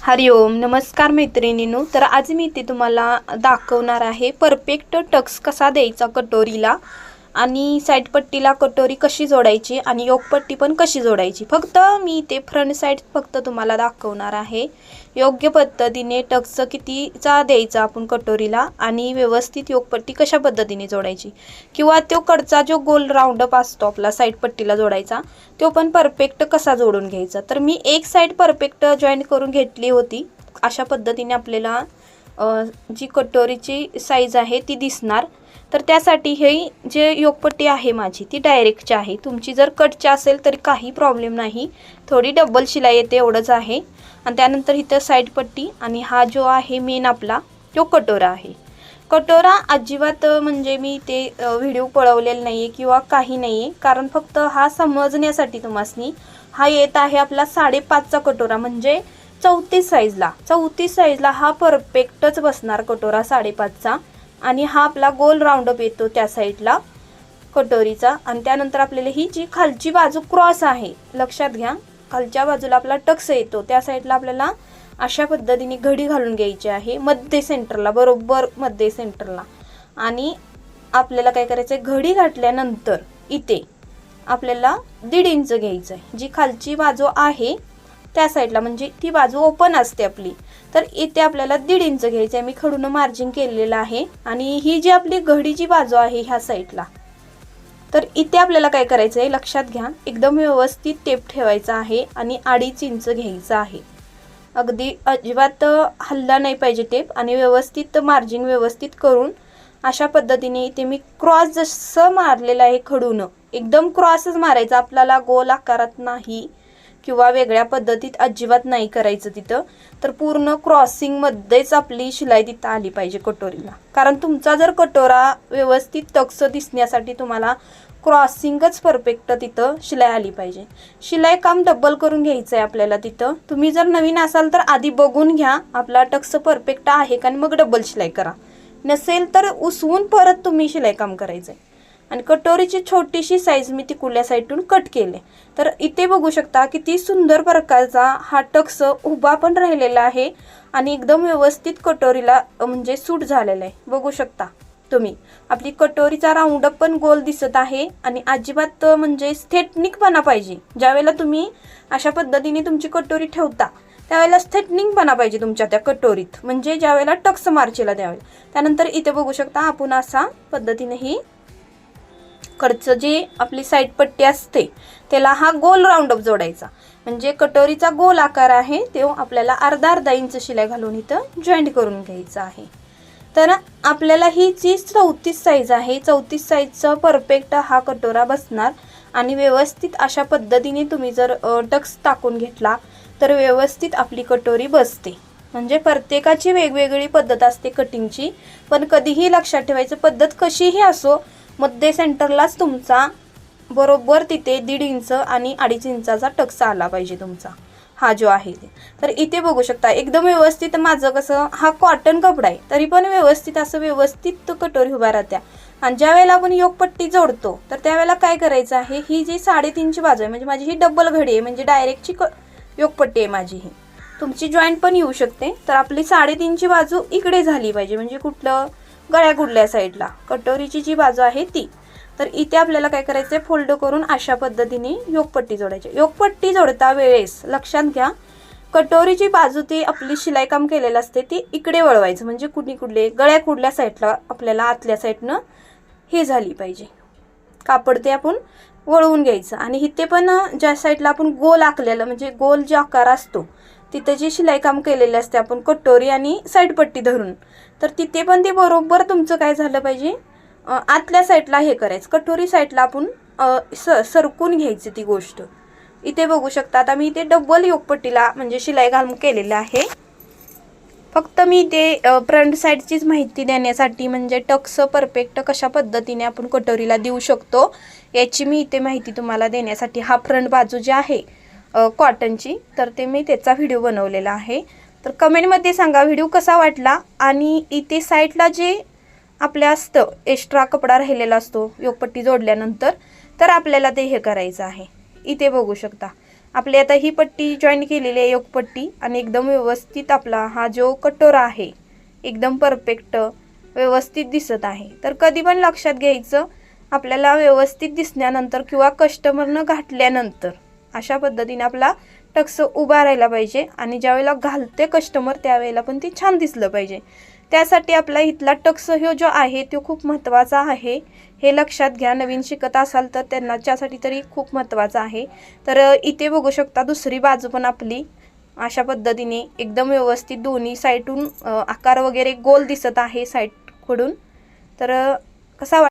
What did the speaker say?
हरिओम नमस्कार मैत्रिणींनो। तर आज मी इथे तुम्हाला दाखवणार आहे परफेक्ट टक्स कसा द्यायचा कटोरीला आणि साइड पट्टीला कटोरी कशी जोडायची आणि योगपट्टी पण कशी जोडायची। फक्त मी इथे फ्रंट साइड फक्त तुम्हाला दाखवणार आहे। योग्य पद्धतीने टक्स कितीचा द्यायचा आपण कटोरीला आणि व्यवस्थित योगपट्टी कशा पद्धतीने जोडायची किंवा तो कडचा जो गोल राउंड अप असतो आपला साइड पट्टीला जोडायचा तो पण परफेक्ट कसा जोडून घ्यायचा। तर मी एक साइड परफेक्ट जॉईंट करून घेतली होती। अशा पद्धतीने आपल्याला जी कटोरीची साइज आहे ती दिसणार। तर त्यासाठी हे जे योगपट्टी आहे माझी ती डायरेक्टची आहे। तुमची जर कटची असेल तर काही प्रॉब्लेम नाही, थोडी डबल शिलाई येते एवढंच आहे। आणि त्यानंतर इथं साइड पट्टी आणि हा जो आहे मेन आपला तो कटोरा आहे। कटोरा अजिबात म्हणजे मी ते व्हिडिओ पळवलेला नाहीये किंवा काही नाहीये, कारण फक्त हा समजण्यासाठी तुम्हासनी हा येत आहे आपला 5.5चा कटोरा म्हणजे 34 साइजला हा परफेक्टच बसणार कटोरा 5.5चा। आणि हा आपला गोल राउंड अप येतो त्या साइडला कटोरीचा। आणि त्यानंतर आपल्याला ही जी खालची बाजू क्रॉस आहे लक्षात घ्या, खालच्या बाजूला आपला टक्स येतो त्या साइडला आपल्याला अशा पद्धतीने घडी घालून घ्यायची आहे मध्ये सेंटरला, बरोबर मध्ये सेंटरला। आणि आपल्याला काय करायचं आहे, घडी घातल्यानंतर इथे आपल्याला 1.5 इंच घ्यायचं आहे। जी खालची बाजू आहे त्या साइडला म्हणजे ती बाजू ओपन असते आपली, तर इथे आपल्याला 1.5 इंच घ्यायचं आहे। मी खडून मार्जिन केलेलं आहे। आणि ही जी आपली घडीची बाजू आहे ह्या साइडला, तर इथे आपल्याला काय करायचं आहे लक्षात घ्या, एकदम व्यवस्थित टेप ठेवायचा आहे आणि 2.5 इंच घ्यायचं आहे। अगदी अजिबात हल्ला नाही पाहिजे टेप, आणि व्यवस्थित मार्जिन व्यवस्थित करून अशा पद्धतीने इथे मी क्रॉस जसं मारलेलं आहे खडून एकदम क्रॉसच मारायचा, आपल्याला गोल आकारात नाही किंवा वेगळ्या पद्धतीत अजिबात नाही करायचं तिथं। तर पूर्ण क्रॉसिंग मध्येच आपली शिलाई तिथं आली पाहिजे कटोरीला, कारण तुमचा जर कटोरा व्यवस्थित टक्स दिसण्यासाठी तुम्हाला क्रॉसिंगच परफेक्ट तिथं शिलाई आली पाहिजे। शिलाई काम डबल करून घ्यायचं आहे आपल्याला तिथं। तुम्ही जर नवीन असाल तर आधी बघून घ्या आपला टक्स परफेक्ट आहे का, आणि मग डबल शिलाई करा। नसेल तर उसवून परत तुम्ही शिलाई काम करायचं आहे। आणि कटोरीची छोटीशी साइज मी तिकडल्या साइडून कट केले। तर इथे बघू शकता किती सुंदर प्रकारचा हा टक्स उभा पण राहिलेला आहे आणि एकदम व्यवस्थित कटोरीला म्हणजे सूट झालेला आहे। बघू शकता तुम्ही आपली कटोरीचा राउंड अप पण गोल दिसत आहे आणि अजिबात म्हणजे स्ट्रेटनिंगपणा पाहिजे। ज्यावेळेला तुम्ही अशा पद्धतीने तुमची कटोरी ठेवता त्यावेळेला स्ट्रेटनिंगपणा पाहिजे तुमच्या त्या कटोरीत, म्हणजे ज्यावेळेला टक्स मार्चेला त्यावेळेला। त्यानंतर इथे बघू शकता आपण असा पद्धतीने ही कडचं जे आपली साइड पट्टी असते त्याला हा गोल राउंड अप जोडायचा, म्हणजे कटोरीचा गोल आकार आहे तो आपल्याला अर्धा इंच शिलाई घालून इथं जॉईंट करून घ्यायचा आहे। तर आपल्याला ही जी 34 साइज आहे 34 साइजचा परफेक्ट हा कटोरा बसणार। आणि व्यवस्थित अशा पद्धतीने तुम्ही जर टक्स टाकून घेतला तर व्यवस्थित आपली कटोरी बसते। म्हणजे प्रत्येकाची वेगवेगळी पद्धत असते कटिंगची, पण कधीही लक्षात ठेवायचं पद्धत कशीही असो मध्ये सेंटरलाच तुमचा बरोबर तिथे 1.5 इंच आणि 2.5 इंचाचा टक्स आला पाहिजे तुमचा हा जो आहे ते। तर इथे बघू शकता एकदम व्यवस्थित माझं कसं हा कॉटन कपडा आहे तरी पण व्यवस्थित असं व्यवस्थित कटोरी उभा राहत्या। आणि ज्या वेळेला आपण योगपट्टी जोडतो तर त्यावेळेला काय करायचं आहे, ही जी 3.5ची बाजू आहे म्हणजे माझी ही डबल घडी आहे, म्हणजे डायरेक्टची योगपट्टी आहे माझी ही। तुमची जॉईंट पण येऊ शकते। तर आपली 3.5ची बाजू इकडे झाली पाहिजे, म्हणजे कुठलं गळ्या गुडल्या साईडला कटोरीची जी बाजू आहे ती। तर इथे आपल्याला काय करायचं आहे, फोल्ड करून अशा पद्धतीने योगपट्टी जोडायची। योगपट्टी जोडता वेळेस लक्षात घ्या कटोरीची बाजू ती आपली शिलाई काम केलेलं असते ती इकडे वळवायचं, म्हणजे कुठले गळ्या कुडल्या साईडला आपल्याला आतल्या साईडनं हे झाली पाहिजे कापड ते आपण वळवून घ्यायचं। आणि इथे पण ज्या साईडला आपण गोल आखलेलं म्हणजे गोल जो आकार असतो तिथे जी शिलाई काम केलेली असते आपण कटोरी आणि साइड पट्टी धरून, तर तिथे पण ते बरोबर तुमचं काय झालं पाहिजे आतल्या साईडला हे करायचं, कटोरी साईडला आपण सरकून घ्यायची ती गोष्ट। इथे बघू शकता आता मी इथे डबल योगपट्टीला म्हणजे शिलाई घालून केलेलं आहे। फक्त मी ते फ्रंट साईडचीच माहिती देण्यासाठी, म्हणजे टक्स परफेक्ट कशा पद्धतीने आपण कटोरीला देऊ शकतो याची मी इथे माहिती तुम्हाला देण्यासाठी हा फ्रंट बाजू जी आहे कॉटनची तर ते मी त्याचा व्हिडिओ बनवलेला आहे। तर कमेंटमध्ये सांगा व्हिडिओ कसा वाटला। आणि इथे साईडला जे आपल्या असतं एक्स्ट्रा कपडा राहिलेला असतो योगपट्टी जोडल्यानंतर तर आपल्याला ते हे करायचं आहे। इथे बघू शकता आपली आता ही पट्टी जॉईन केलेली आहे योगपट्टी आणि एकदम व्यवस्थित आपला हा जो कटोरा आहे एकदम परफेक्ट व्यवस्थित दिसत आहे। तर कधी पण लक्षात घ्यायचं आपल्याला व्यवस्थित दिसण्यानंतर किंवा कस्टमरनं घातल्यानंतर अशा पद्धतीने आपला टक्स उभा राहायला पाहिजे आणि ज्यावेळेला घालते कस्टमर त्यावेळेला पण ती छान दिसलं पाहिजे। त्यासाठी आपला इथला टक्स ह्यो जो आहे तो खूप महत्त्वाचा आहे, हे लक्षात घ्या। नवीन शिकत असाल तर त्यांच्यासाठी तरी खूप महत्त्वाचा आहे। तर इथे बघू शकता दुसरी बाजू पण आपली अशा पद्धतीने एकदम व्यवस्थित दोन्ही साईडून आकार वगैरे गोल दिसत आहे साईडकडून। तर कसा